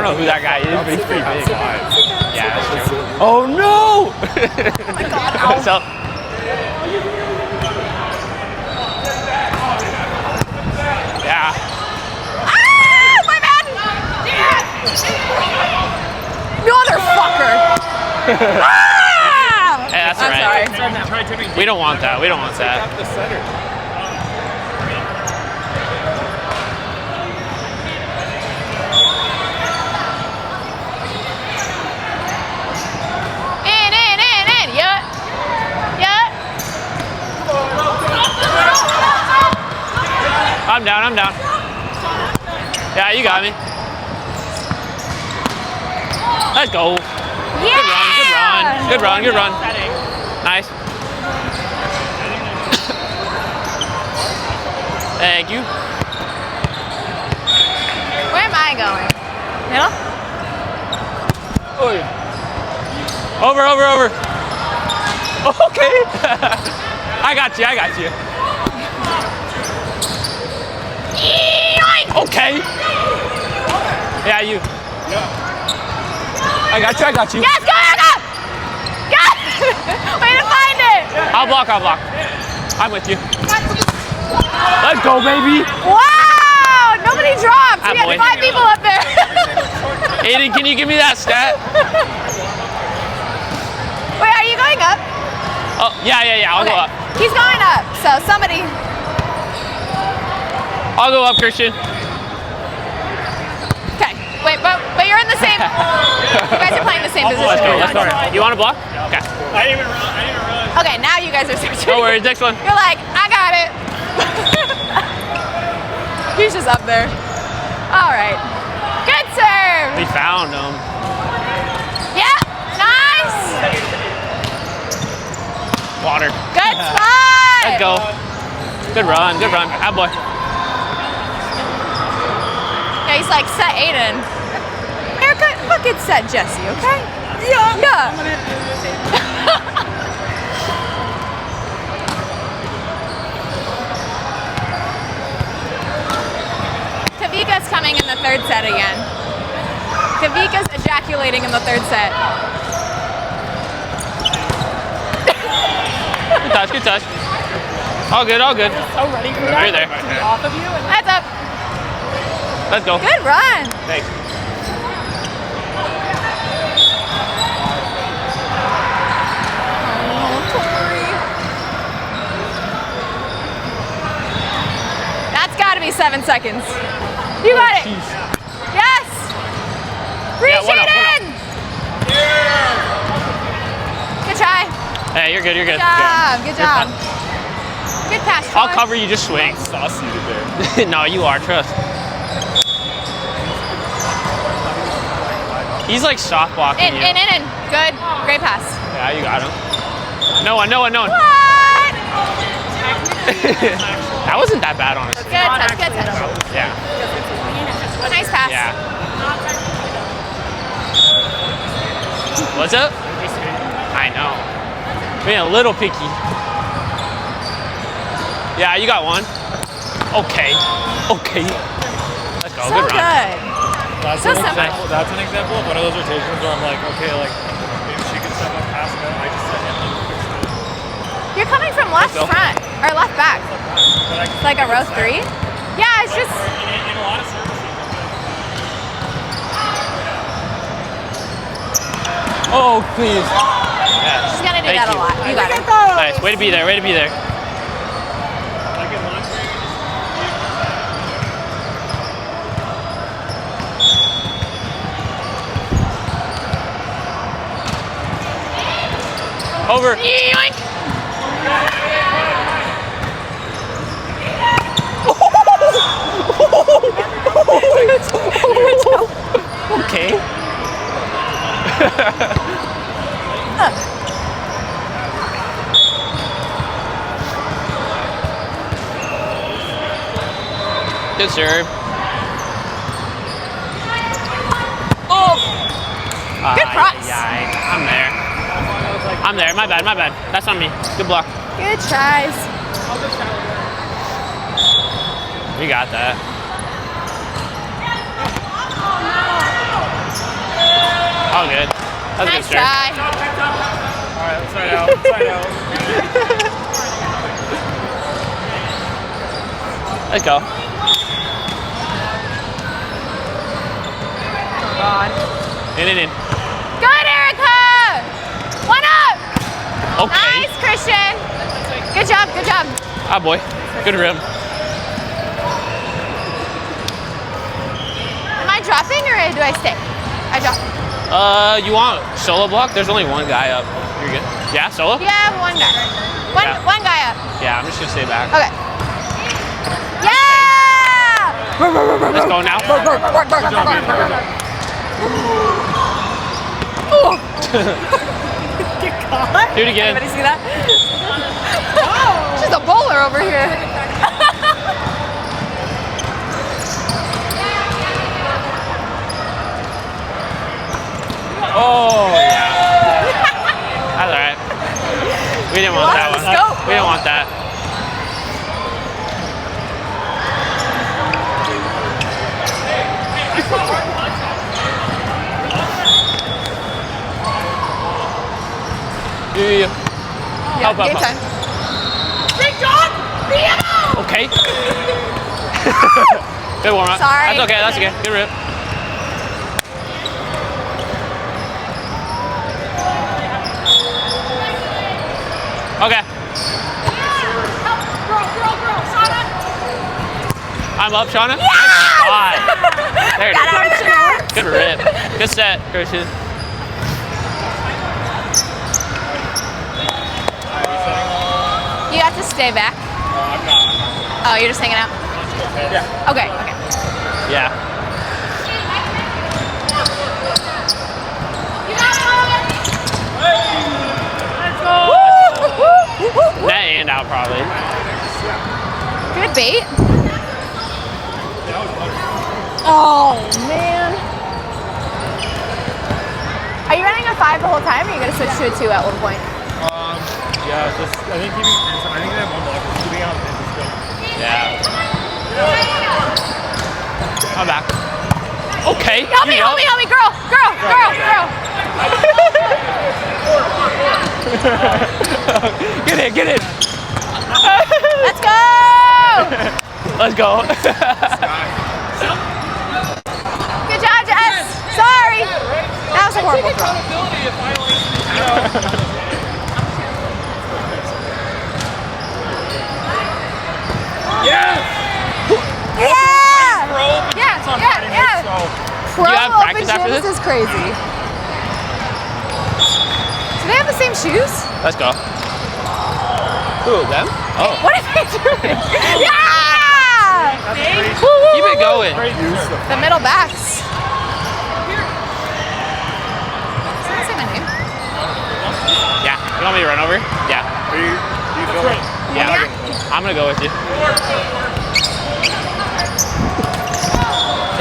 I don't know who that guy is, but he's pretty big. Yeah, that's true. Oh no! Oh my God. What's up? Yeah. Ah, my bad! Motherfucker! Ah! Hey, that's I'm alright. sorry. We don't want that. We don't want that. In. Yeah. I'm down. Yeah, you got me. Let's go. Yeah! Good run. Nice. Thank you. Where am I going? Middle? Over. Okay. I got you. Okay. Yeah, you. I got you. Yes, go! Yes! Way to find it! I'll block. I'm with you. Let's go, baby. Wow! Nobody dropped. We had 5 people up there. Aiden, can you give me that stat? Wait, are you going up? Oh, yeah. I'll go up. He's going up, so somebody. I'll go up, Christian. Okay, wait, but you're in the same. You guys are playing the same position. Let's go. You want to block? Okay. I didn't even realize. Okay, now you guys are searching. No worries, next one. You're like, I got it. He's just up there. All right. Good serve. We found him. Yeah, nice. Water. Good spot. Let's go. Good run. Ah, boy. Yeah, he's like, set Aiden. Haircut, fucking set Jesse, okay? Yeah. Kavika's coming in the 3rd set again. Kavika's ejaculating in the 3rd set. Good touch. All good. So ready for that. Right there. Off of you. That's up. Let's go. Good run. Thanks. That's got to be 7 seconds. You got it. Yes. Reach one it up. in. Good try. Hey, you're good. Good job. Good pass. I'll Troy. cover you. Just swing. Saucy there. No, you are. Trust. He's like soft blocking you. In. Good. Great pass. Yeah, you got him. No one. What? That wasn't that bad, honestly. Good touch. Yeah. Nice pass. Yeah. What's up? I know. Being a little picky. Yeah, you got one. Okay. Let's go. So Good run. good. That's So an simple. example. That's an example of one of those rotations where I'm like, okay, like maybe she can step up past me. I just said You're coming from left Let's go. front or left back. It's like a row 3. Yeah, it's just. in a lot of services. Oh, please. Yes. She's gonna do Thank that a you. lot. You got it. Nice. Way to be there. Like in lunch. Over. Yoink. Okay. Good serve. Oh. Good cross. I'm there. My bad. That's on me. Good block. Good tries. We got that. All good. That was a Nice good start. try. Alright, let's try it out. Let's try it out. Let's go. Oh God. In. Good, Erica. 1 up. Okay. Nice, Christian. Good job. Good job. Ah, boy. Good rim. Am I dropping or do I stay? I drop. You want solo block? There's only one guy up. You're good. Yeah, solo? Yeah, one guy. Yeah. One guy up. Yeah, I'm just gonna stay back. Okay. Yeah! Let's go now. Do it again. Anybody see that? She's a bowler over here. Oh, yeah. That's alright. We didn't want that one. We didn't want that. Yeah. Yeah, Up. game time. Big John! Okay. Good warm up. Sorry. That's okay. Good rip. Okay. I'm up, Shauna. Yeah! Nice. There it Got out of the shower. is. Good rip. Good set, Christian. You have to stay back. I'm not. Oh, you're just hanging out? Yeah. Okay. Yeah. Net and out probably. Good bait. Oh, man. Are you running a 5 the whole time, or are you going to switch to a 2 at one point? Yeah, just I think they have one block. Keeping out is good. Yeah. I'm back. Okay. Help me, girl. Get in. Let's go. Let's go. Good job, Jess. Sorry. That was a horrible throw. Yeah! Yeah. Pro Do you have open practice after gyms this? is crazy. Do they have the same shoes? Let's go. Who, them? Oh. What are they doing? Yeah! Keep it going. The middle backs. Does that say my name? Yeah. You want me to run over? Yeah. Do you feel it? Yeah. I'm gonna go with you.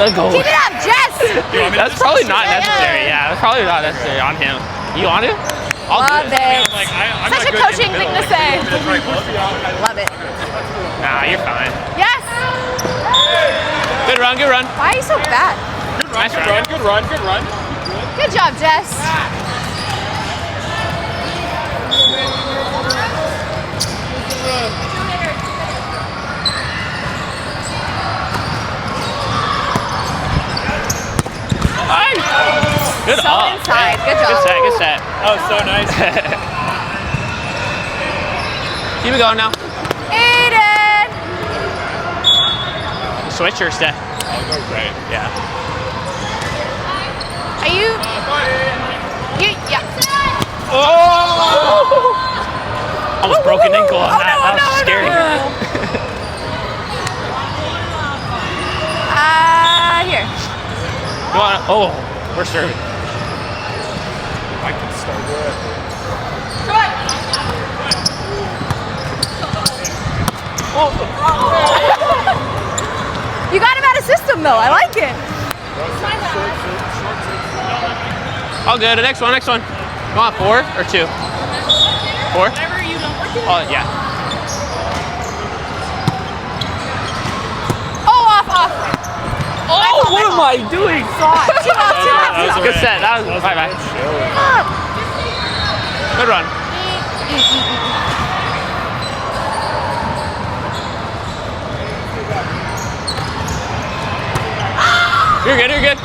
Let's go. Keep it up, Jess! That's probably not necessary. Yeah, that's probably not necessary on him. You want it? I'll Love do it. it. I'm Such a not good coaching in the thing middle, to say. Like, right close. Love it. Nah, you're fine. Yes! Good run. Why are you so bad? Nice run. Good run. Good job, Jess. Good So up. inside. Hey, Good job. Good set. That was so nice. Keep it going now. Aiden! Switch or stay? I'll go right. Yeah. Are you? Yeah. Oh! Almost broke an ankle on that. That was scary. Here. You want? Oh, we're serving. I can start with You got him out of system though. I like it. All good. The next one. You want 4 or 2? 4? Oh, yeah. Oh, off. Oh, what am I doing? Two off. Good set. That Bye-bye. Good run. You're good, you're good.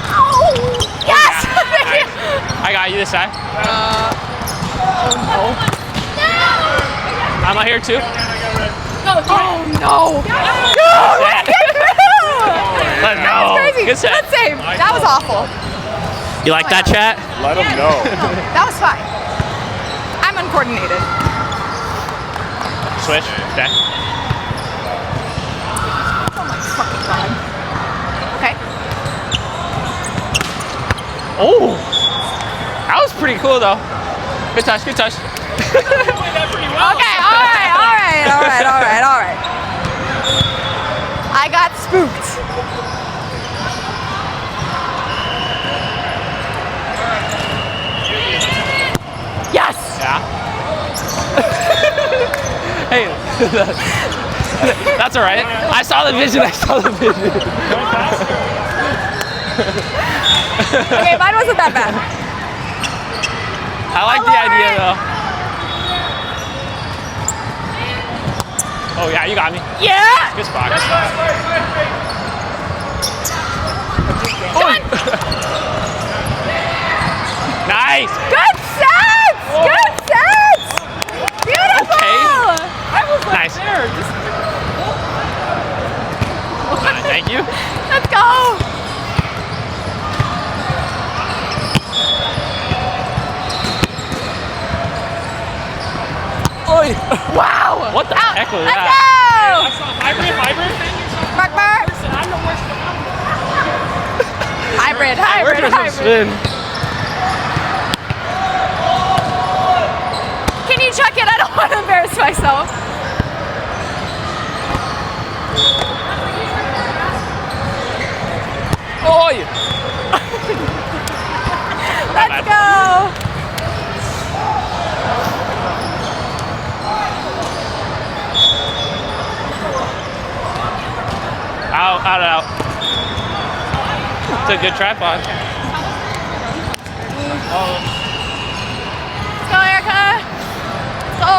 Yes! I got you this side. Oh, I'm out here too. no. Oh, no. Let's That was go. crazy. Good set. Good save. That was awful. You like that, chat? Let them know. That was fine. I'm uncoordinated. Switch. Okay. Oh my fucking god. Okay. Oh, that was pretty cool though. Good touch, good touch. Okay, all right. I got spooked. Yes! Yeah. Hey, that's all right. I saw the vision. Okay, mine wasn't that bad. I like the idea though. Oh yeah, you got me. Yeah! Good spot. Nice. Good sets! Good sets! Beautiful! Okay. I was like Nice. there. Thank you. Let's go! Wow! What the heck was Let's that? go! Hybrid. Mark. Hybrid. Spin. Can you chuck it? I don't want to embarrass myself. Oh, Let's go! Out. It's a good tripod. Let's go, Erica. Let's go.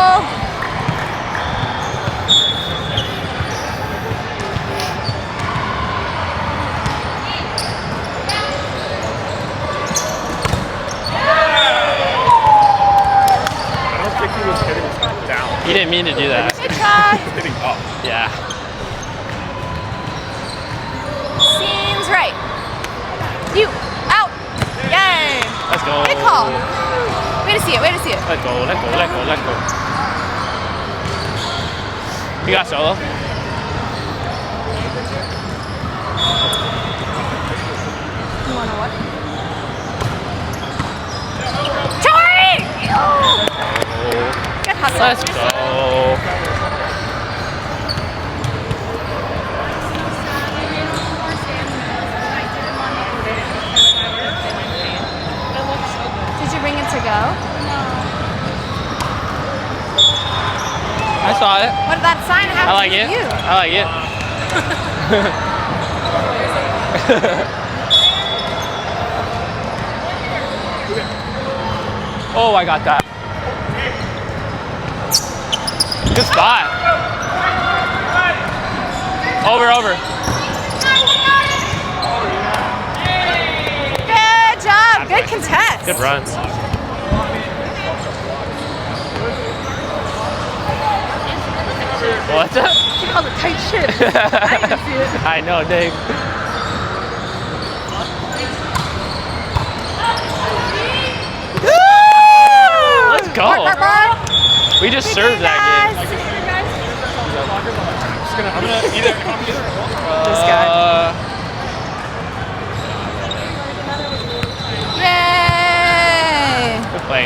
I don't think he was hitting down. You didn't mean to do that. Good try. He was hitting up. Yeah. Seems right. You out. Yay. Let's go. Good call. Way to see it. Let go. You got solo. You want to what? Tori! Good hustle. Let's go. Did you bring it to go? I saw it. What did that sign have I like to do it. with you? I like it. Oh, I got that. Good spot. Over. Good job. Good contest. Good runs. What? She called it tight shit. I didn't see it. I know, Dave. Let's go. Bark. We just served that game. I'm gonna either. This guy. Yay! Good play, guys.